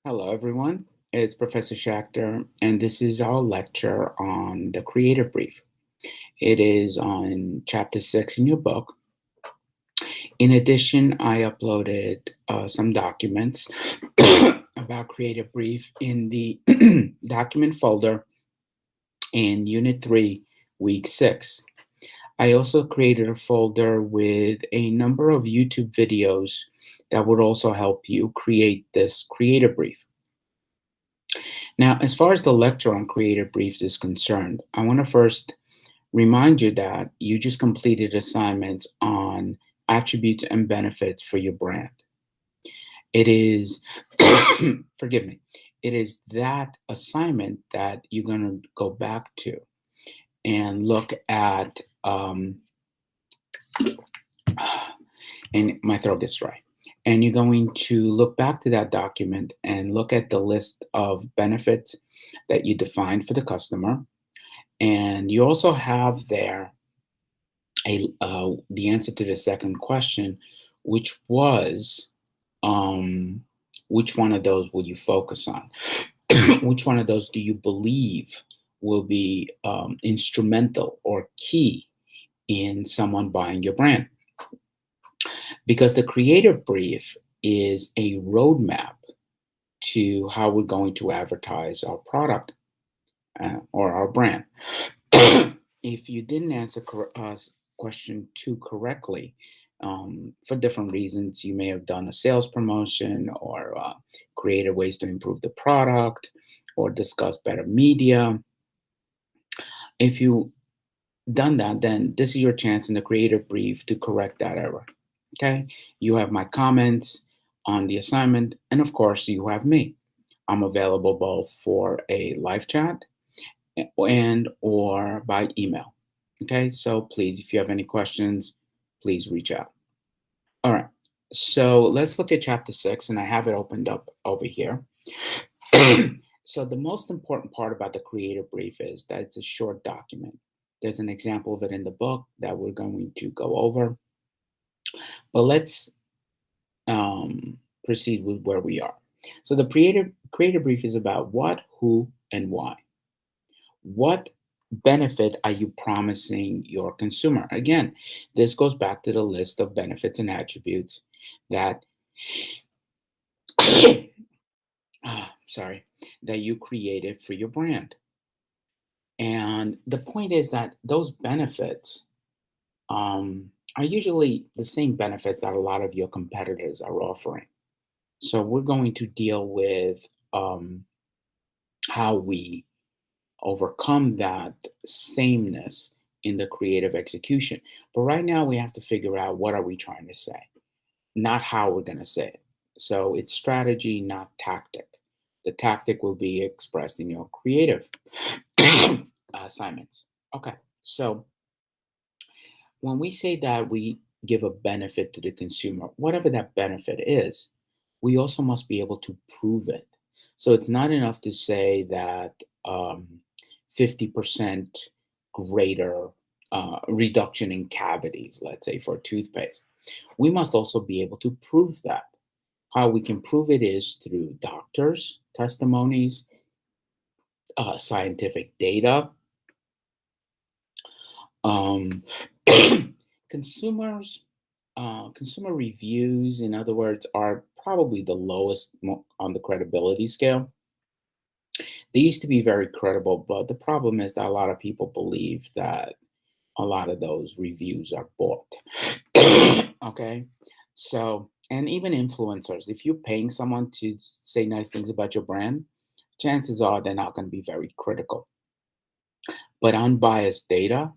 Hello, everyone. It's Professor Schachter, and this is our lecture on the creative brief. It is on chapter 6 in your book. In addition, I uploaded some documents about creative brief in the document folder in Unit 3, Week 6. I also created a folder with a number of YouTube videos that would also help you create this creative brief. Now, as far as the lecture on creative briefs is concerned, I want to first remind you that you just completed assignments on attributes and benefits for your brand. It is, forgive me, it is that assignment that you're going to go back to and look at, and my throat gets dry. And you're going to look back to that document and look at the list of benefits that you defined for the customer. And you also have there the answer to the second question, which was which one of those will you focus on? Which one of those do you believe will be instrumental or key in someone buying your brand? Because the creative brief is a roadmap to how we're going to advertise our product or our brand. If you didn't answer question 2 correctly, for different reasons, you may have done a sales promotion or created ways to improve the product or discuss better media. If you done that, then this is your chance in the creative brief to correct that error. Okay, you have my comments on the assignment, and of course, you have me. I'm available both for a live chat and or by email. Okay, so please, if you have any questions, please reach out. All right, so let's look at chapter 6, and I have it opened up over here. So the most important part about the creative brief is that it's a short document. There's an example of it in the book that we're going to go over, but let's proceed with where we are. So the creative brief is about what, who, and why. What benefit are you promising your consumer? Again, this goes back to the list of benefits and attributes that sorry, that you created for your brand. And the point is that those benefits are usually the same benefits that a lot of your competitors are offering. So we're going to deal with how we overcome that sameness in the creative execution. But right now we have to figure out what are we trying to say, not how we're going to say it. So it's strategy, not tactic. The tactic will be expressed in your creative assignments. Okay, so when we say that we give a benefit to the consumer, whatever that benefit is, we also must be able to prove it. So it's not enough to say that 50% greater reduction in cavities, let's say for toothpaste. We must also be able to prove that. How we can prove it is through doctors' testimonies, scientific data, um, consumers consumer reviews, in other words, are probably the lowest on the credibility scale. They used to be very credible, but the problem is that a lot of people believe that a lot of those reviews are bought. Okay, so and even influencers, if you're paying someone to say nice things about your brand, chances are they're not going to be very critical. But unbiased data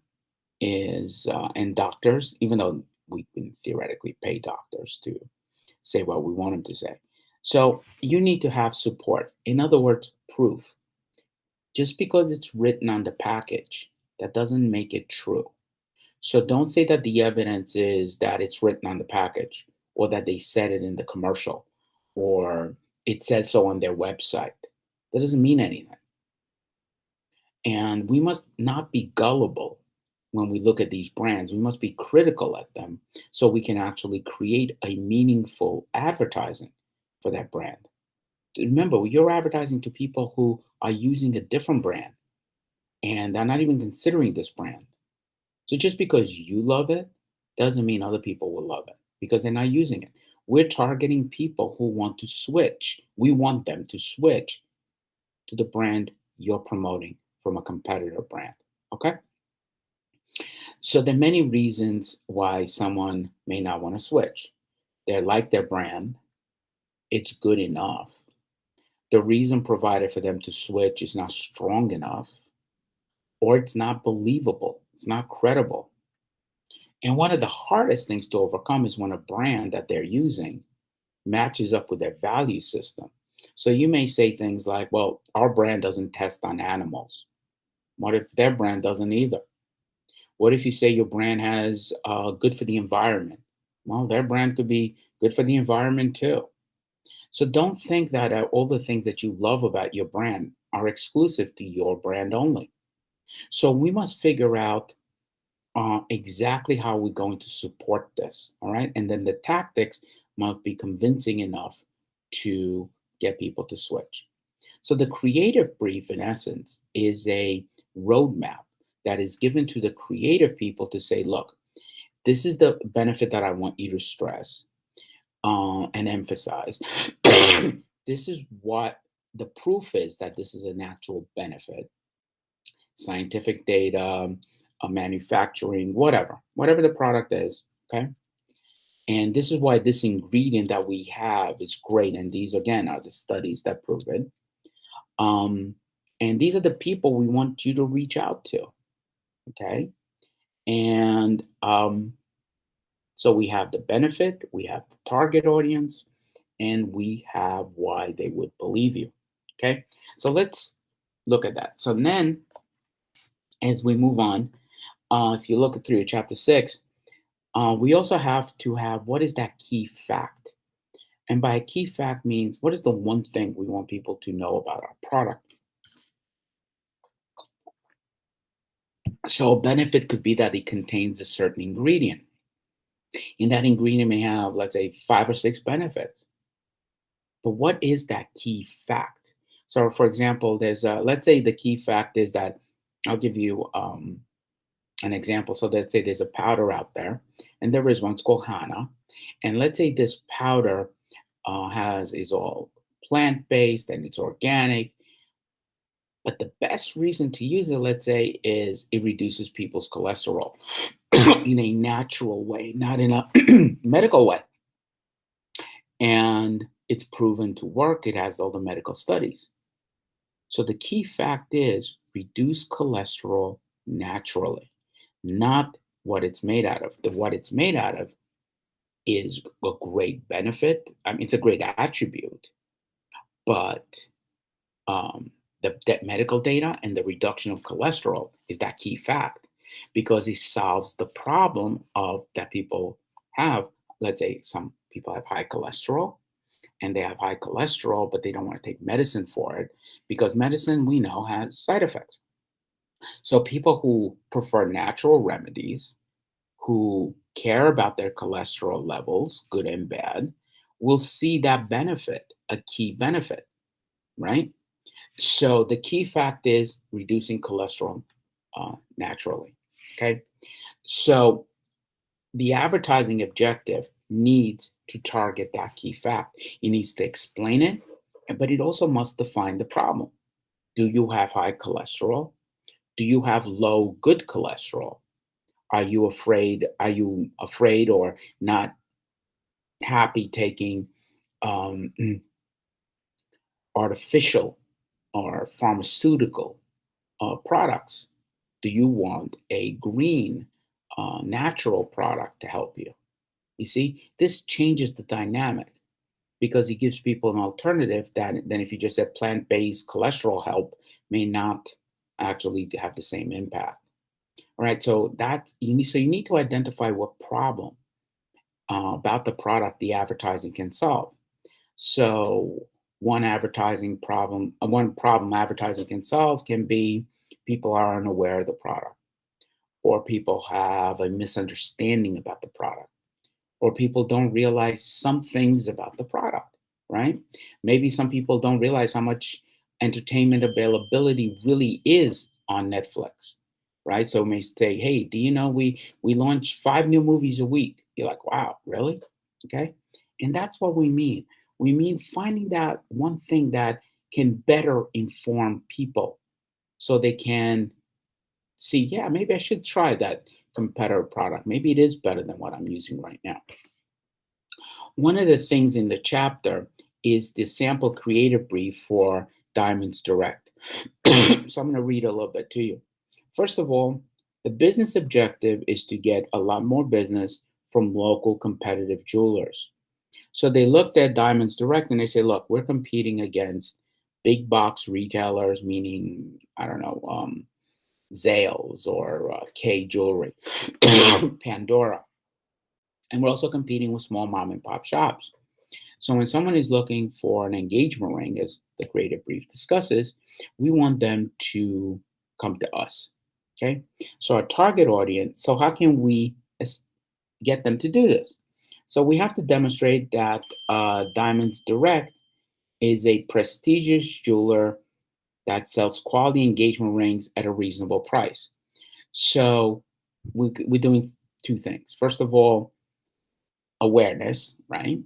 is and doctors, even though we can theoretically pay doctors to say what we want them to say. So you need to have support. In other words, proof. Just because it's written on the package, that doesn't make it true. So don't say that the evidence is that it's written on the package or that they said it in the commercial or it says so on their website. That doesn't mean anything. And we must not be gullible when we look at these brands. We must be critical at them so we can actually create a meaningful advertising for that brand. Remember, you're advertising to people who are using a different brand and they're not even considering this brand. So just because you love it doesn't mean other people will love it because they're not using it. We're targeting people who want to switch. We want them to switch to the brand you're promoting from a competitor brand. Okay? So there are many reasons why someone may not want to switch. They like their brand, it's good enough. The reason provided for them to switch is not strong enough, or it's not believable, it's not credible. And one of the hardest things to overcome is when a brand that they're using matches up with their value system. So you may say things like, well, our brand doesn't test on animals. What if their brand doesn't either? What if you say your brand has good for the environment? Well, their brand could be good for the environment too. So don't think that all the things that you love about your brand are exclusive to your brand only. So we must figure out exactly how we're going to support this. All right. And then the tactics must be convincing enough to get people to switch. So the creative brief, in essence, is a roadmap that is given to the creative people to say, look, this is the benefit that I want you to stress and emphasize. This is what the proof is that this is an actual benefit, scientific data, manufacturing, whatever the product is. Okay. And this is why this ingredient that we have is great. And these, again, are the studies that prove it. Um, and these are the people we want you to reach out to. Okay. And so we have the benefit, we have the target audience, and we have why they would believe you. Okay. So let's look at that. So then, as we move on, if you look through chapter 6, we also have to have what is that key fact? And by a key fact means what is the one thing we want people to know about our product? So a benefit could be that it contains a certain ingredient. And that ingredient may have, let's say, 5 or 6 benefits. But what is that key fact? So, for example, let's say the key fact is that I'll give you an example. So let's say there's a powder out there, and there is one. It's called Hana, and let's say this powder is all plant based and it's organic. But the best reason to use it, let's say, is it reduces people's cholesterol in a natural way, not in a medical way. And it's proven to work. It has all the medical studies. So the key fact is reduce cholesterol naturally, not what it's made out of. What it's made out of is a great benefit. I mean, it's a great attribute, but that medical data and the reduction of cholesterol is that key fact because it solves the problem of that people have. Let's say some people have high cholesterol and they have high cholesterol, but they don't want to take medicine for it because medicine we know has side effects. So people who prefer natural remedies, who care about their cholesterol levels, good and bad, will see that benefit, a key benefit, right? So the key fact is reducing cholesterol naturally. Okay. So the advertising objective needs to target that key fact. It needs to explain it, but it also must define the problem. Do you have high cholesterol? Do you have low good cholesterol? Are you afraid? Are you afraid or not happy taking um, artificial or pharmaceutical products? Do you want a green, natural product to help you? You see, this changes the dynamic because it gives people an alternative that than if you just said plant-based cholesterol help may not actually have the same impact. All right, so you need to identify what problem about the product the advertising can solve. So one problem advertising can solve can be people are unaware of the product, or people have a misunderstanding about the product, or people don't realize some things about the product. right? Maybe some people don't realize how much entertainment availability really is on Netflix, right? So it may say, hey, do you know we launch 5 new movies a week? You're like, wow, really? Okay. And that's what we mean. We mean finding that one thing that can better inform people so they can see, yeah, maybe I should try that competitor product. Maybe it is better than what I'm using right now. One of the things in the chapter is the sample creative brief for Diamonds Direct. So I'm going to read a little bit to you. First of all, the business objective is to get a lot more business from local competitive jewelers. So they looked at Diamonds Direct and they say, look, we're competing against big box retailers, meaning, I don't know, Zales or K Jewelry, Pandora. And we're also competing with small mom and pop shops. So when someone is looking for an engagement ring, as the creative brief discusses, we want them to come to us. Okay. So our target audience. So how can we get them to do this? So we have to demonstrate that Diamonds Direct is a prestigious jeweler that sells quality engagement rings at a reasonable price. So we're doing two things. First of all, awareness, right?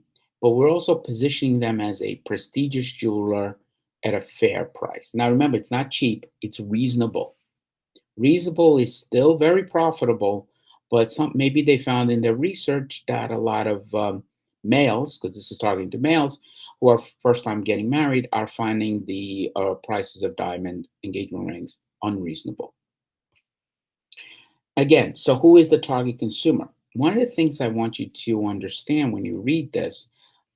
But we're also positioning them as a prestigious jeweler at a fair price. Now, remember, it's not cheap, it's reasonable. Reasonable is still very profitable, but maybe they found in their research that a lot of males, because this is targeting to males who are first time getting married, are finding the prices of diamond engagement rings unreasonable. Again, so who is the target consumer? One of the things I want you to understand when you read this,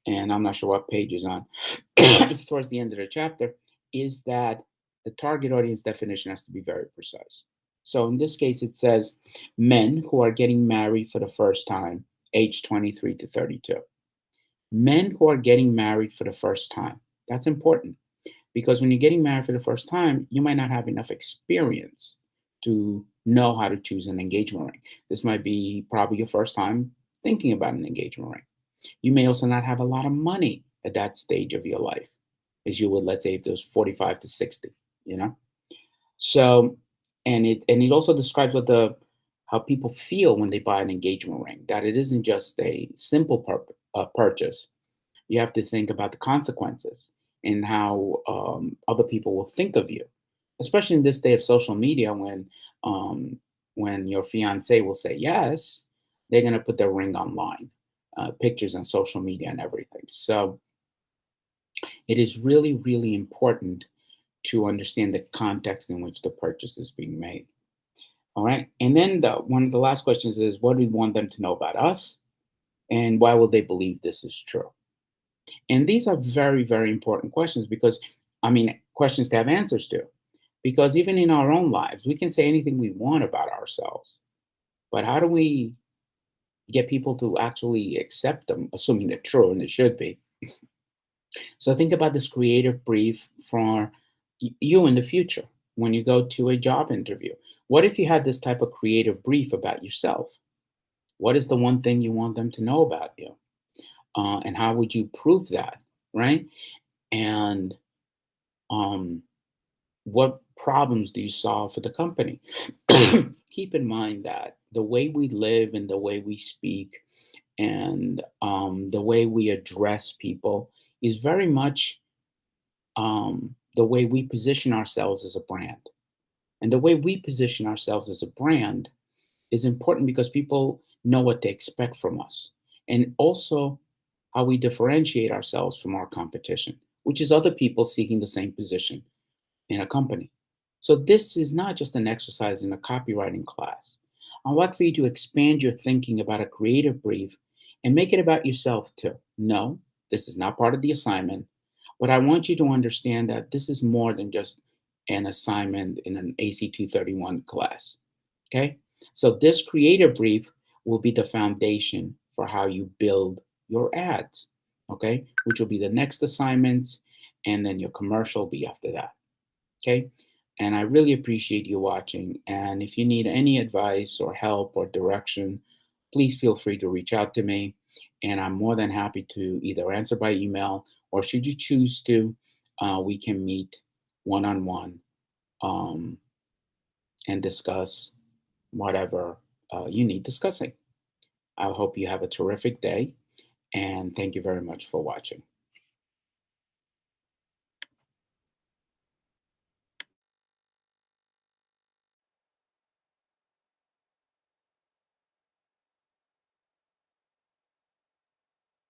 and I'm not sure what page is on, it's towards the end of the chapter, is that the target audience definition has to be very precise. So in this case, it says men who are getting married for the first time, age 23 to 32. Men who are getting married for the first time. That's important because when you're getting married for the first time, you might not have enough experience to know how to choose an engagement ring. This might be probably your first time thinking about an engagement ring. You may also not have a lot of money at that stage of your life, as you would, let's say, if it was 45 to 60, you know? So, and it also describes how people feel when they buy an engagement ring, that it isn't just a simple purchase. You have to think about the consequences and how other people will think of you, especially in this day of social media when your fiance will say yes, they're going to put their ring online, pictures on social media and everything. So it is really, really important to understand the context in which the purchase is being made. All right. And then one of the last questions is, what do we want them to know about us? And why will they believe this is true? And these are very, very important questions because, I mean, questions to have answers to. Because even in our own lives, we can say anything we want about ourselves. But how do we get people to actually accept them, assuming they're true and they should be? So think about this creative brief for you in the future when you go to a job interview. What if you had this type of creative brief about yourself? What is the one thing you want them to know about you? And how would you prove that, right? And um, what problems do you solve for the company? Keep in mind that the way we live and the way we speak and the way we address people is very much the way we position ourselves as a brand. And the way we position ourselves as a brand is important because people know what to expect from us. And also how we differentiate ourselves from our competition, which is other people seeking the same position in a company. So this is not just an exercise in a copywriting class. I'd like for you to expand your thinking about a creative brief and make it about yourself too. No, this is not part of the assignment, but I want you to understand that this is more than just an assignment in an AC 231 class. Okay? So this creative brief will be the foundation for how you build your ads. Okay? Which will be the next assignment, and then your commercial will be after that. Okay. And I really appreciate you watching. And if you need any advice or help or direction, please feel free to reach out to me. And I'm more than happy to either answer by email or should you choose to, we can meet one on one and discuss whatever you need discussing. I hope you have a terrific day, and thank you very much for watching.